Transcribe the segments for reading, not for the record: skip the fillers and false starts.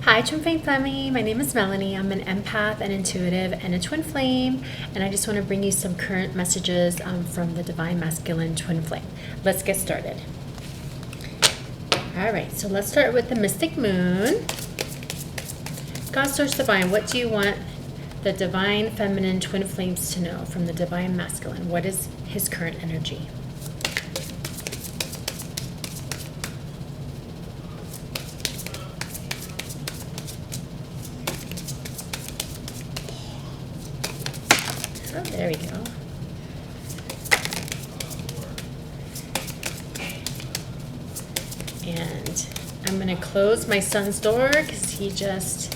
Hi, Twin Flame family. My name is Melanie. I'm an empath, an intuitive, and a twin flame. And I just want to bring you some current messages from the Divine Masculine Twin Flame. Let's get started. All right, so let's start with the Mystic Moon. God, Source Divine, what do you want the Divine Feminine Twin Flames to know from the Divine Masculine? What is his current energy? Oh, there we go. And I'm going to close my son's door because he just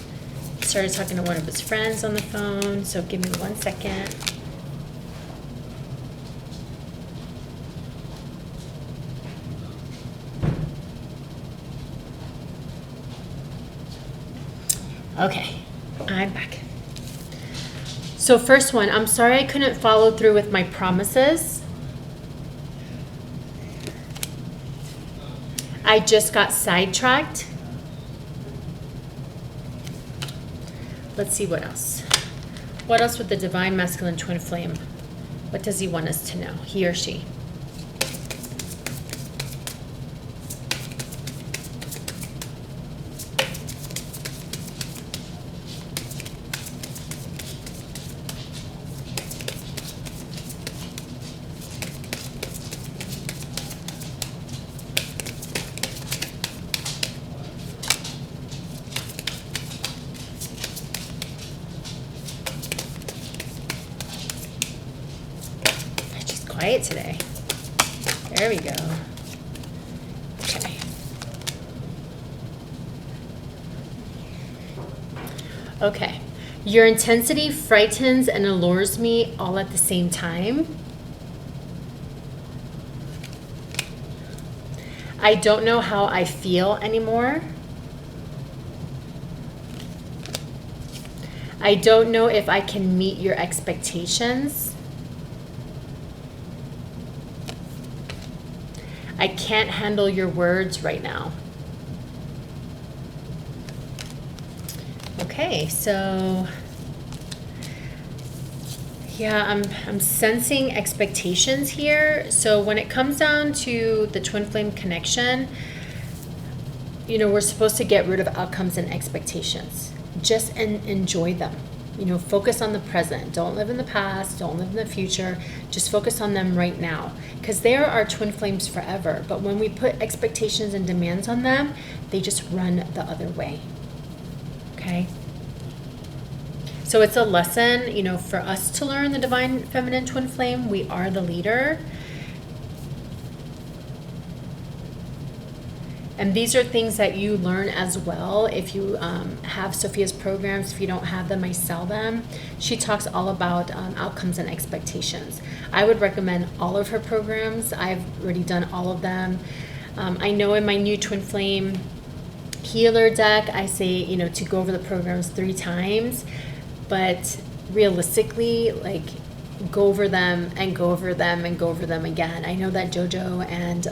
started talking to one of his friends on the phone. So give me 1 second. Okay, I'm back. So first one, I'm sorry I couldn't follow through with my promises. I just got sidetracked. Let's see what else. What else with the Divine Masculine Twin Flame? What does he want us to know, he or she? Quiet today. There we go. Okay. Okay. Your intensity frightens and allures me all at the same time. I don't know how I feel anymore. I don't know if I can meet your expectations. I can't handle your words right now. Okay, so yeah, I'm sensing expectations here. So when it comes down to the twin flame connection, you know, we're supposed to get rid of outcomes and expectations. Just enjoy them. You know, focus on the present. Don't live in the past. Don't live in the future. Just focus on them right now. Because they are our twin flames forever. But when we put expectations and demands on them, they just run the other way. Okay? So it's a lesson, you know, for us to learn the Divine Feminine Twin Flame. We are the leader. And these are things that you learn as well. If you have Sophia's programs, if you don't have them, I sell them. She talks all about outcomes and expectations. I would recommend all of her programs. I've already done all of them. I know in my new Twin Flame Healer deck, I say, you know, to go over the programs 3 times. But realistically, like, go over them and go over them and go over them again. I know that Jojo and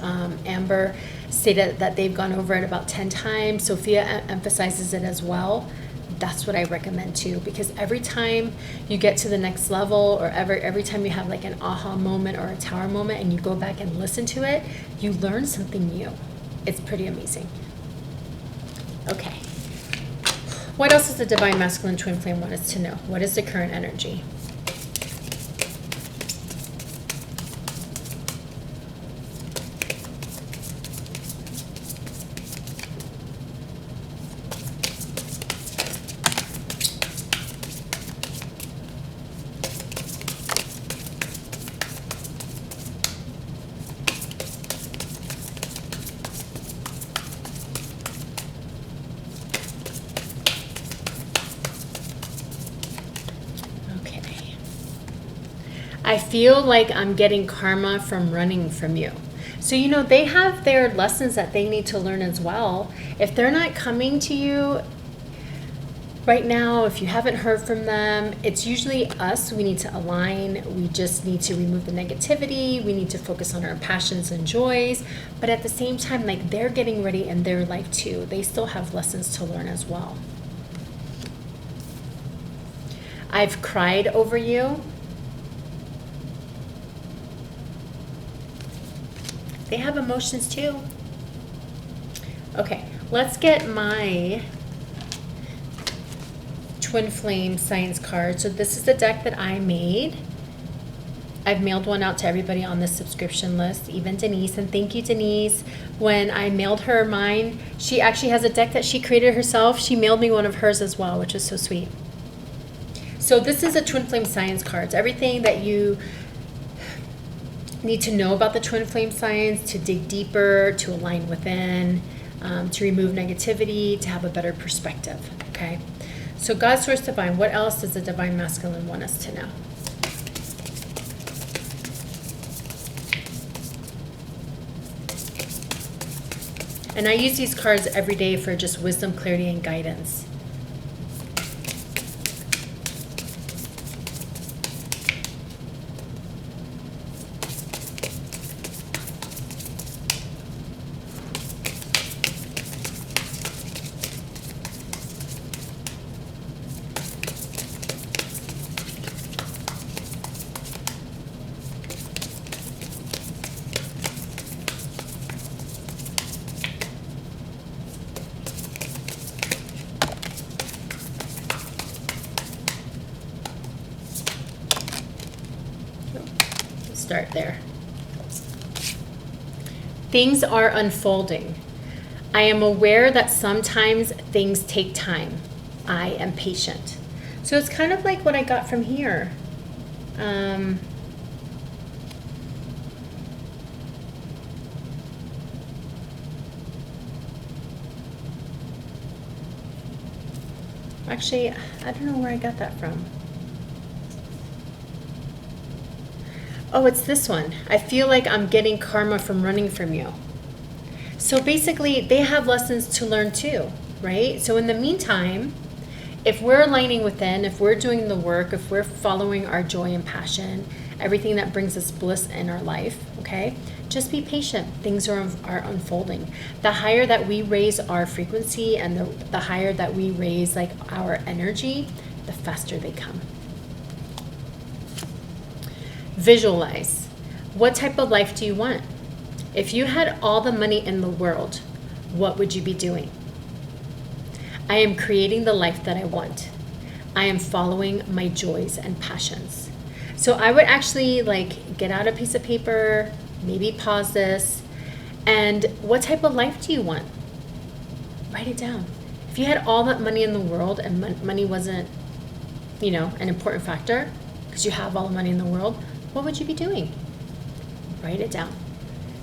Amber stated that they've gone over it about 10 times. Sophia emphasizes it as well. That's what I recommend too, because every time you get to the next level, or every time you have like an aha moment or a tower moment and you go back and listen to it, you learn something new. It's pretty amazing. Okay. What else does the Divine Masculine Twin Flame want us to know? What is the current energy? I feel like I'm getting karma from running from you. So, you know, they have their lessons that they need to learn as well. If they're not coming to you, Right now, if you haven't heard from them, it's usually us. We need to align. We just need to remove the negativity. We need to focus on our passions and joys. But at the same time, like, they're getting ready in their life too. They still have lessons to learn as well. I've cried over you. They have emotions too. Okay, let's get my Twin Flame Science card. So this is the deck that I made. I've mailed one out to everybody on this subscription list, even Denise, and thank you, Denise. When I mailed her mine, she actually has a deck that she created herself. She mailed me one of hers as well, which is so sweet. So this is a Twin Flame Science cards. Everything that you need to know about the Twin Flame Science, to dig deeper, to align within, to remove negativity, to have a better perspective, okay? So God, Source, Divine, what else does the Divine Masculine want us to know? And I use these cards every day for just wisdom, clarity, and guidance. Start there. Things are unfolding. I am aware that sometimes things take time. I am patient. So it's kind of like what I got from here. Actually, I don't know where I got that from. Oh, it's this one. I feel like I'm getting karma from running from you. So basically, they have lessons to learn too, right? So in the meantime, if we're aligning within, if we're doing the work, if we're following our joy and passion, everything that brings us bliss in our life, okay? Just be patient. Things are unfolding. The higher that we raise our frequency and the higher that we raise like our energy, the faster they come. Visualize. What type of life do you want? If you had all the money in the world, what would you be doing? I am creating the life that I want. I am following my joys and passions. So I would actually like get out a piece of paper, maybe pause this, and what type of life do you want? Write it down. If you had all that money in the world and money wasn't, an important factor because you have all the money in the world, what would you be doing? Write it down.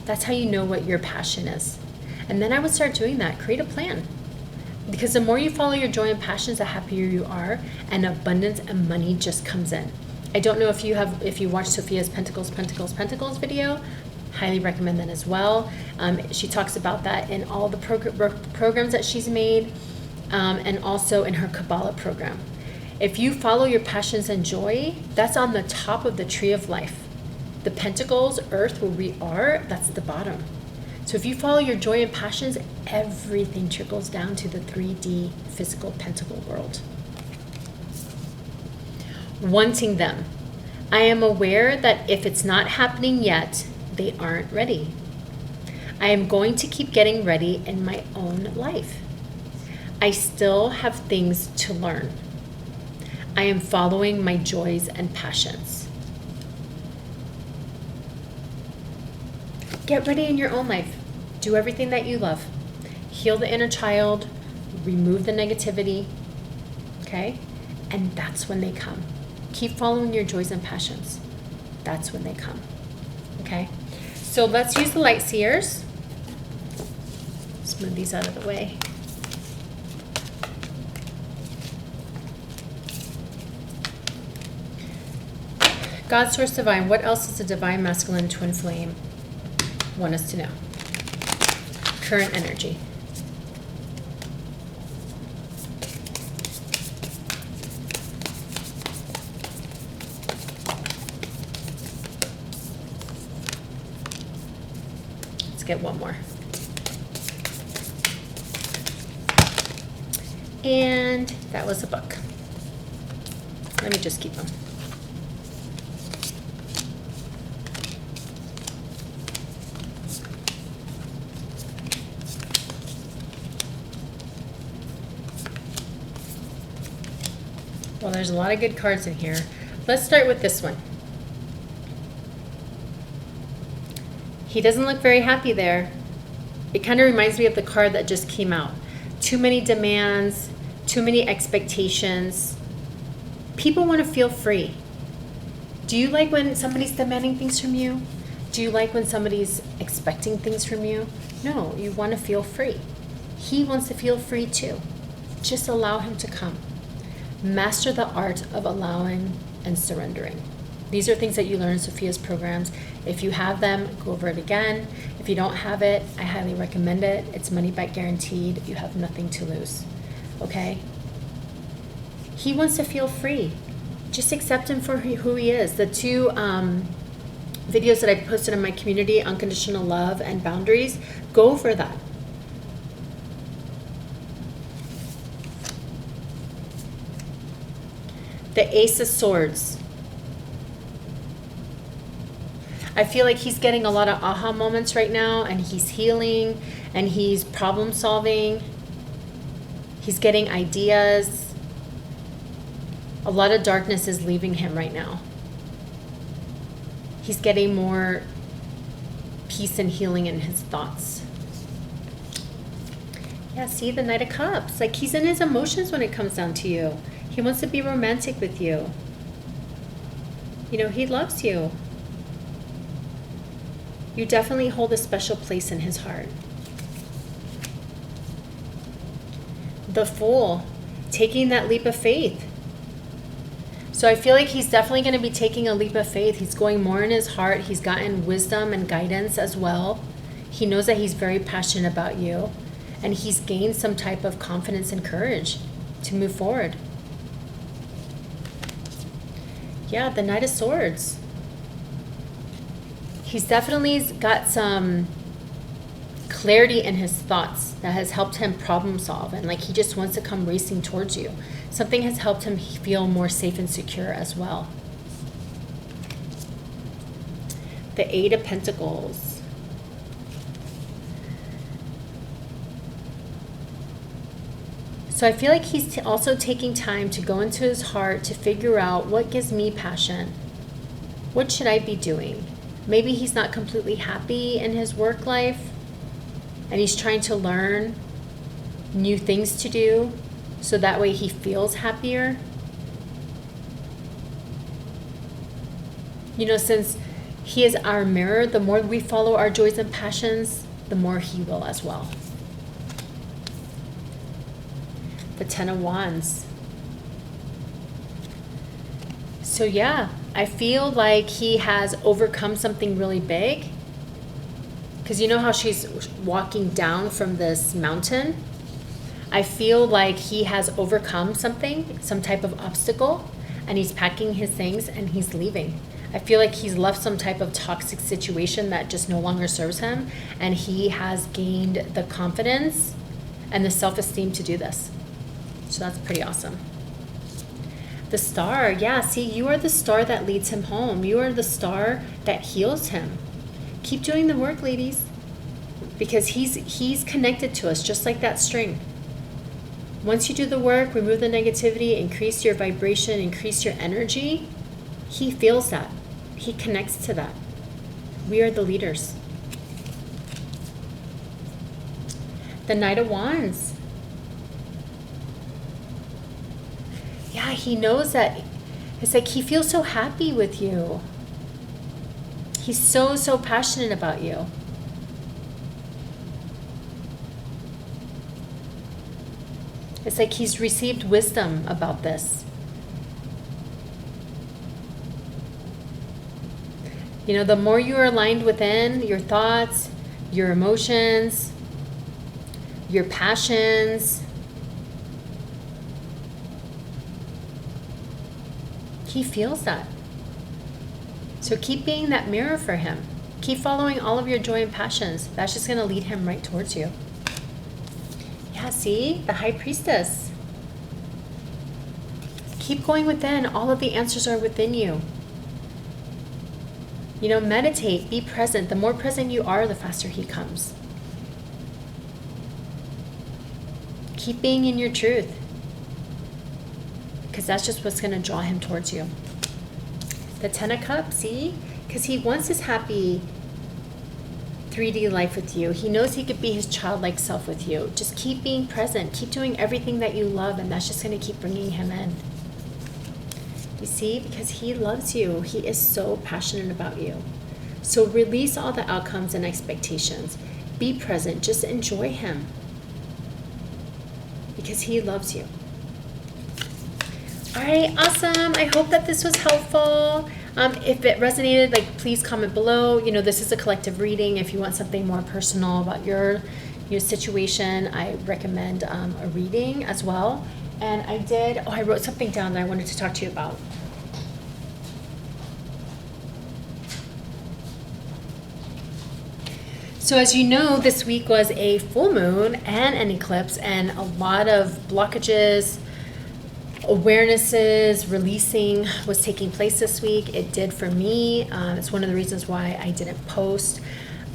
That's how you know what your passion is. And then I would start doing that. Create a plan. Because the more you follow your joy and passions, the happier you are, and abundance and money just comes in. I don't know if you watched Sophia's Pentacles video. Highly recommend that as well. She talks about that in all the programs that she's made, and also in her Kabbalah program. If you follow your passions and joy, that's on the top of the tree of life. The pentacles, earth, where we are, that's the bottom. So if you follow your joy and passions, everything trickles down to the 3D physical pentacle world. Wanting them. I am aware that if it's not happening yet, they aren't ready. I am going to keep getting ready in my own life. I still have things to learn. I am following my joys and passions. Get ready in your own life. Do everything that you love. Heal the inner child. Remove the negativity. Okay? And that's when they come. Keep following your joys and passions. That's when they come. Okay? So let's use the light seers. Let's move these out of the way. God, Source, Divine, what else does the Divine Masculine Twin Flame want us to know? Current energy. get one more. And that was a book. Let me just keep them. Well, there's a lot of good cards in here. Let's start with this one. He doesn't look very happy there. It kind of reminds me of the card that just came out. Too many demands, too many expectations. People want to feel free. Do you like when somebody's demanding things from you? Do you like when somebody's expecting things from you? No, you want to feel free. He wants to feel free too. Just allow him to come. Master the art of allowing and surrendering. These are things that you learn in Sophia's programs. If you have them, go over it again. If you don't have it, I highly recommend it. It's money back guaranteed. You have nothing to lose. Okay? He wants to feel free. Just accept him for who he is. The two videos that I posted in my community, Unconditional Love and Boundaries, go over that. The Ace of Swords. I feel like he's getting a lot of aha moments right now, and he's healing, and he's problem solving. He's getting ideas. A lot of darkness is leaving him right now. He's getting more peace and healing in his thoughts. Yeah, see, the Knight of Cups. Like, he's in his emotions when it comes down to you. He wants to be romantic with you. You know, he loves you. You definitely hold a special place in his heart. The Fool, taking that leap of faith. So I feel like he's definitely going to be taking a leap of faith. He's going more in his heart. He's gotten wisdom and guidance as well. He knows that he's very passionate about you. And he's gained some type of confidence and courage to move forward. Yeah, the Knight of Swords. He's definitely got some clarity in his thoughts that has helped him problem solve. And like, he just wants to come racing towards you. Something has helped him feel more safe and secure as well. The Eight of Pentacles. So I feel like he's also taking time to go into his heart to figure out what gives me passion. What should I be doing? Maybe he's not completely happy in his work life, and he's trying to learn new things to do so that way he feels happier. You know, since he is our mirror, the more we follow our joys and passions, the more he will as well. The Ten of Wands. So yeah, I feel like he has overcome something really big. Because you know how she's walking down from this mountain? I feel like he has overcome something, some type of obstacle, and he's packing his things and he's leaving. I feel like he's left some type of toxic situation that just no longer serves him, and he has gained the confidence and the self-esteem to do this. So that's pretty awesome. The Star, yeah, see, you are the star that leads him home. You are the star that heals him. Keep doing the work, ladies, because he's connected to us just like that string. Once you do the work, remove the negativity, increase your vibration, increase your energy, he feels that. He connects to that. We are the leaders. The Knight of Wands. Yeah, he knows that. It's like he feels so happy with you. He's so passionate about you. It's like he's received wisdom about this. You know, the more you are aligned within your thoughts, your emotions, your passions, he feels that. So keep being that mirror for him. Keep following all of your joy and passions. That's just going to lead him right towards you. Yeah, see? The High Priestess. Keep going within. All of the answers are within you. You know, meditate, be present. The more present you are, the faster he comes. Keep being in your truth, because that's just what's going to draw him towards you. The Ten of Cups, see? Because he wants his happy 3D life with you. He knows he could be his childlike self with you. Just keep being present. Keep doing everything that you love, and that's just going to keep bringing him in. You see? Because he loves you. He is so passionate about you. So release all the outcomes and expectations. Be present. Just enjoy him. Because he loves you. All right, awesome. I hope that this was helpful. If it resonated, like, please comment below. You know, this is a collective reading. If you want something more personal about your situation, I recommend a reading as well. And I wrote something down that I wanted to talk to you about. So as you know, this week was a full moon and an eclipse, and a lot of blockages, awarenesses, releasing was taking place this week. It did for me. It's one of the reasons why I didn't post.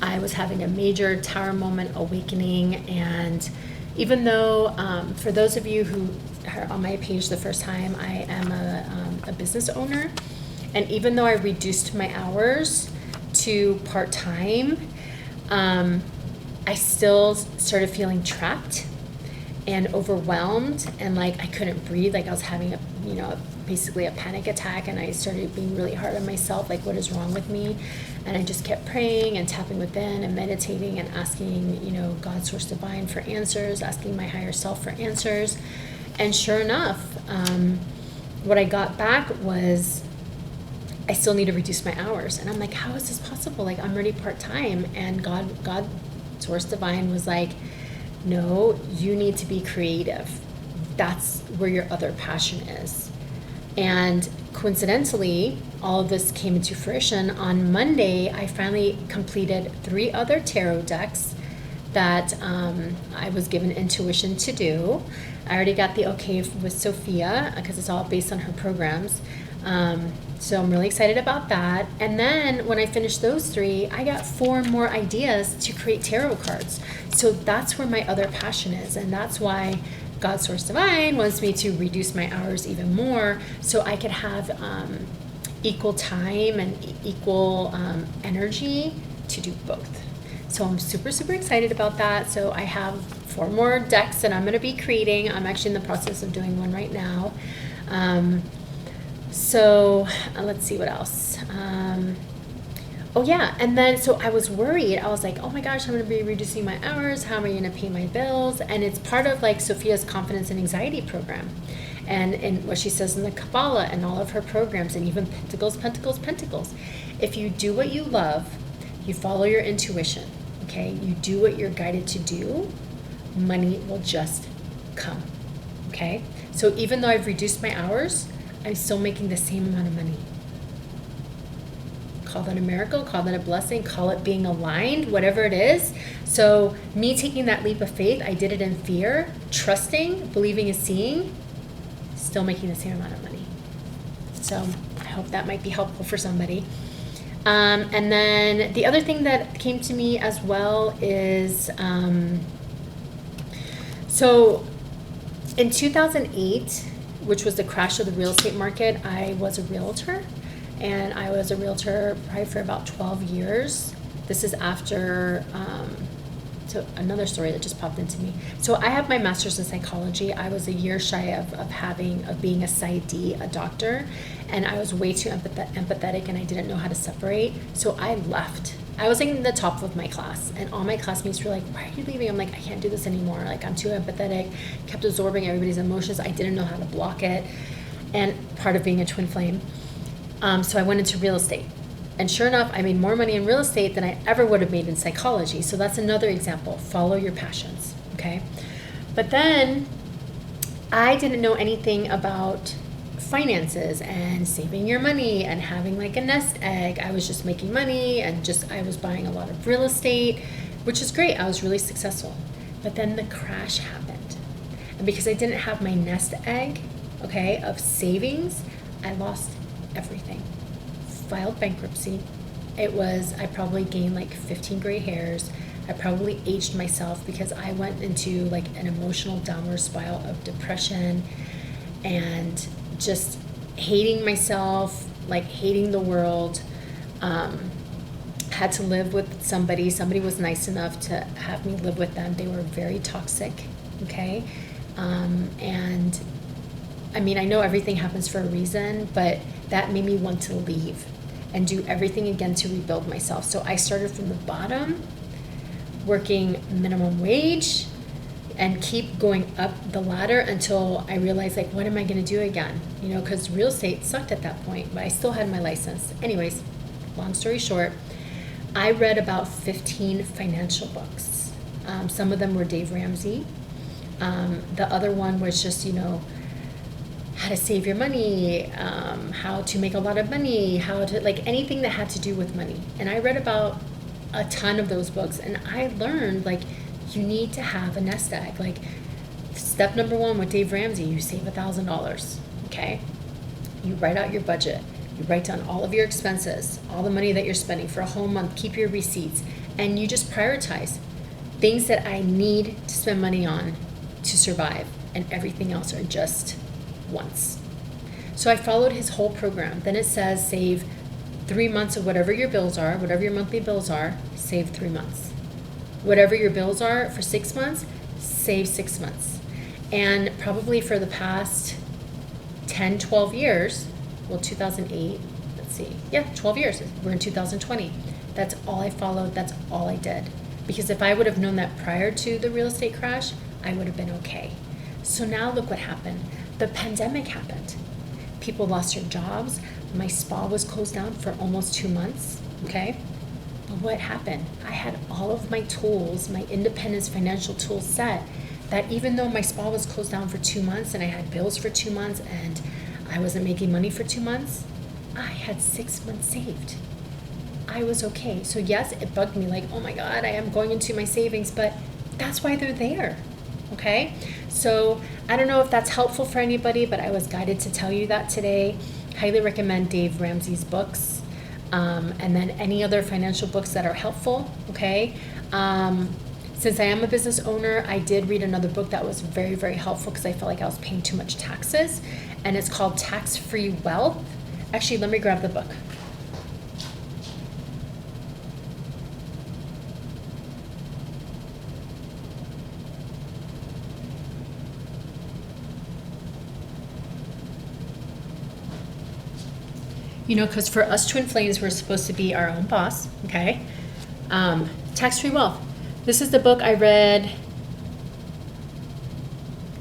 I was having a major tower moment awakening, and even though for those of you who are on my page the first time, I am a business owner, and even though I reduced my hours to part-time, I still started feeling trapped and overwhelmed, and like I couldn't breathe. Like I was having basically a panic attack, and I started being really hard on myself, like what is wrong with me? And I just kept praying and tapping within and meditating and asking, God, Source Divine, for answers, asking my higher self for answers. And sure enough, what I got back was, I still need to reduce my hours. And I'm like, how is this possible? Like, I'm already part-time. And God, Source Divine was like, no, you need to be creative. That's where your other passion is. And coincidentally, all of this came into fruition. On Monday, I finally completed 3 other tarot decks that I was given intuition to do. I already got the okay with Sophia, because it's all based on her programs. So I'm really excited about that. And then when I finished those 3, I got 4 more ideas to create tarot cards. So that's where my other passion is. And that's why God, Source Divine wants me to reduce my hours even more, so I could have equal time and equal energy to do both. So I'm super, super excited about that. So I have 4 more decks that I'm going to be creating. I'm actually in the process of doing one right now. So let's see what else. Oh yeah, and then so I was worried. I was like, oh my gosh, I'm going to be reducing my hours. How am I going to pay my bills? And it's part of like Sophia's confidence and anxiety program, and what she says in the Kabbalah and all of her programs, and even Pentacles. If you do what you love, you follow your intuition, okay? You do what you're guided to do, money will just come, okay? So even though I've reduced my hours, I'm still making the same amount of money. Call that a miracle, call that a blessing, call it being aligned, whatever it is. So me taking that leap of faith, I did it in fear, trusting, believing is seeing, still making the same amount of money. So I hope that might be helpful for somebody. And then the other thing that came to me as well is, so in 2008, which was the crash of the real estate market, I was a realtor. And I was a realtor probably for about 12 years. This is after, so another story that just popped into me. So I have my master's in psychology. I was a year shy of being a PsyD, a doctor, and I was way too empathetic, and I didn't know how to separate. So I left. I was in the top of my class, and all my classmates were like, why are you leaving? I'm like, I can't do this anymore. Like, I'm too empathetic, kept absorbing everybody's emotions. I didn't know how to block it. And part of being a twin flame. So I went into real estate, and sure enough, I made more money in real estate than I ever would have made in psychology. So that's another example. Follow your passions, okay? But then I didn't know anything about finances and saving your money and having like a nest egg. I was just making money and I was buying a lot of real estate, which is great. I was really successful. But then the crash happened. And because I didn't have my nest egg, okay, of savings, I lost everything. Filed bankruptcy. I probably gained like 15 gray hairs. I probably aged myself because I went into like an emotional downward spiral of depression and just hating myself, like hating the world. Had to live with somebody. Somebody was nice enough to have me live with them. They were very toxic, okay? And I mean, I know everything happens for a reason, but that made me want to leave and do everything again to rebuild myself. So I started from the bottom, working minimum wage, and keep going up the ladder until I realized, like, what am I going to do again? You know, because real estate sucked at that point, but I still had my license. Anyways, long story short, I read about 15 financial books. Some of them were Dave Ramsey. The other one was just, you know, how to save your money, how to make a lot of money, how to, like, anything that had to do with money. And I read about a ton of those books, and I learned, like, you need to have a nest egg. Like, step number 1 with Dave Ramsey, you save $1,000, okay? You write out your budget. You write down all of your expenses, all the money that you're spending for a whole month, keep your receipts, and you just prioritize things that I need to spend money on to survive, and everything else are just once. So I followed his whole program. Then it says save 3 months of whatever your bills are, whatever your monthly bills are, save 3 months. Whatever your bills are for 6 months, save 6 months. And probably for the past 10, 12 years, well, 2008, let's see, yeah, 12 years, we're in 2020. That's all I followed, that's all I did. Because if I would have known that prior to the real estate crash, I would have been okay. So now look what happened. The pandemic happened. People lost their jobs. My spa was closed down for almost 2 months, okay? But what happened? I had all of my tools, my independence financial tools set, that even though my spa was closed down for 2 months and I had bills for 2 months and I wasn't making money for 2 months, I had 6 months saved. I was okay. So yes, it bugged me, like, oh my God, I am going into my savings, but that's why they're there, okay? So I don't know if that's helpful for anybody, but I was guided to tell you that today. Highly recommend Dave Ramsey's books, and then any other financial books that are helpful, okay? Since I am a business owner, I did read another book that was very, very helpful because I felt like I was paying too much taxes, and it's called Tax-Free Wealth. Actually, let me grab the book. You know, because for us twin flames, we're supposed to be our own boss, okay? Tax-Free Wealth. This is the book I read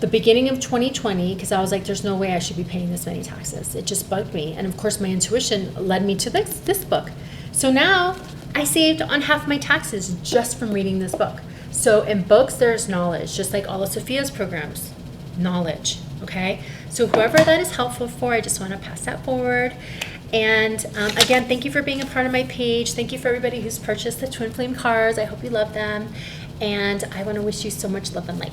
the beginning of 2020 because I was like, there's no way I should be paying this many taxes. It just bugged me. And of course, my intuition led me to this book. So now I saved on half my taxes just from reading this book. So in books, there's knowledge, just like all of Sophia's programs, knowledge, okay? So whoever that is helpful for, I just want to pass that forward. And again, thank you for being a part of my page. Thank you for everybody who's purchased the Twin Flame cards. I hope you love them. And I want to wish you so much love and light.